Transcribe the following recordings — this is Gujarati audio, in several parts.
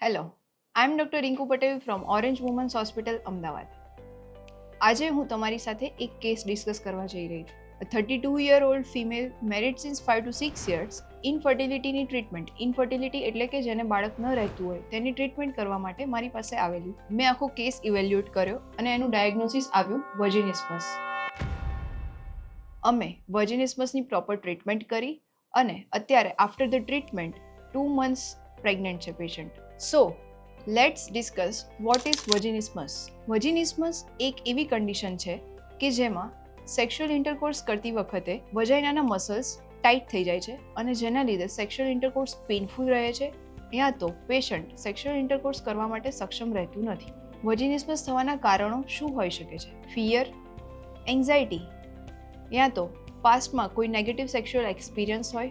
Hello, I am doctor Rinku Patel from Orange women's hospital Ahmedabad. આજે હું તમારી સાથે એક કેસ ડિસ્કસ કરવા જઈ રહી છું. A 32-year-old female married since 5 to 6 years, ઇનફર્ટિલિટીની treatment, infertility એટલે કે જેને બાળક ન રહેતું હોય તેની ટ્રીટમેન્ટ કરવા માટે મારી પાસે આવેલી. મેં આખો કેસ ઇવેલ્યુએટ કર્યો અને એનું ડાયગ્નોસિસ આવ્યું વર્જિનિસમસ. અમે વર્જિનિસમસની પ્રોપર ટ્રીટમેન્ટ કરી અને અત્યારે after the treatment 2 months pregnant છે patient. So let's discuss what is vaginismus. Vaginismus એક એવી કન્ડિશન છે કે જેમાં સેક્સ્યુઅલ ઇન્ટરકોર્સ કરતી વખતે વજાઇનાના મસલ્સ ટાઈટ થઈ જાય છે અને જેના લીધે સેક્સ્યુઅલ ઇન્ટરકોર્સ પેઇનફુલ રહે છે યા તો પેશન્ટ સેક્સ્યુઅલ ઇન્ટરકોર્સ કરવા માટે સક્ષમ રહેતું નથી. વર્જિનિસમસ થવાના કારણો શું હોઈ શકે છે? ફિયર, એન્ઝાઇટી, યા તો પાસ્ટમાં કોઈ નેગેટિવ સેક્સ્યુઅલ એક્સપિરિયન્સ હોય.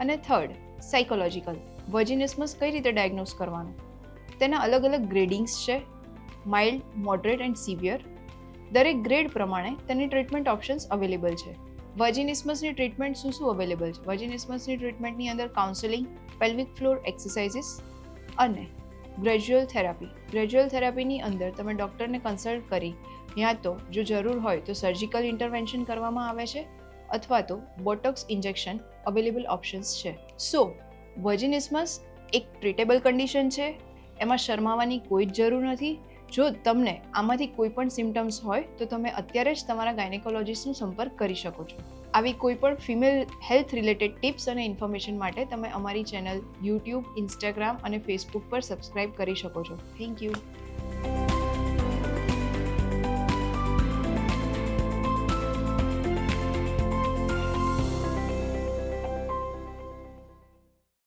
અને થર્ડ, સાયકોલોજીકલ. વર્જિનિસમસ કઈ રીતે ડાયગ્નોઝ કરવાનું? તેના અલગ અલગ ગ્રેડિંગ્સ છે, માઇલ્ડ, મોડરેટ એન્ડ સિવિયર. દરેક ગ્રેડ પ્રમાણે તેની ટ્રીટમેન્ટ ઓપ્શન્સ અવેલેબલ છે. વર્જિનિસમસની ટ્રીટમેન્ટ શું અવેલેબલ છે? વર્જિનિસમસની ટ્રીટમેન્ટની અંદર કાઉન્સેલિંગ, પેલ્વિક ફ્લોર એક્સરસાઇઝીસ અને ગ્રેજ્યુઅલ થેરાપી. ગ્રેજ્યુઅલ થેરાપીની અંદર તમે ડૉક્ટરને કન્સલ્ટ કરી યા તો જો જરૂર હોય તો સર્જિકલ ઇન્ટરવેન્શન કરવામાં આવે છે અથવા તો બોટોક્સ ઇન્જેક્શન અવેલેબલ ઓપ્શન્સ છે. સો વર્જિનિસમસ એક ટ્રીટેબલ કન્ડિશન છે, એમાં શરમાવાની કોઈ જ જરૂર નથી. જો તમને આમાંથી કોઈ પણ સિમ્ટમ્સ હોય તો તમે અત્યારે જ તમારા ગાયનેકોલોજિસ્ટનો સંપર્ક કરી શકો છો. આવી કોઈ પણ ફિમેલ હેલ્થ રિલેટેડ ટિપ્સ અને ઇન્ફોર્મેશન માટે તમે અમારી ચેનલ યુટ્યુબ, ઇન્સ્ટાગ્રામ અને ફેસબુક પર સબસ્ક્રાઇબ કરી શકો છો. Thank you.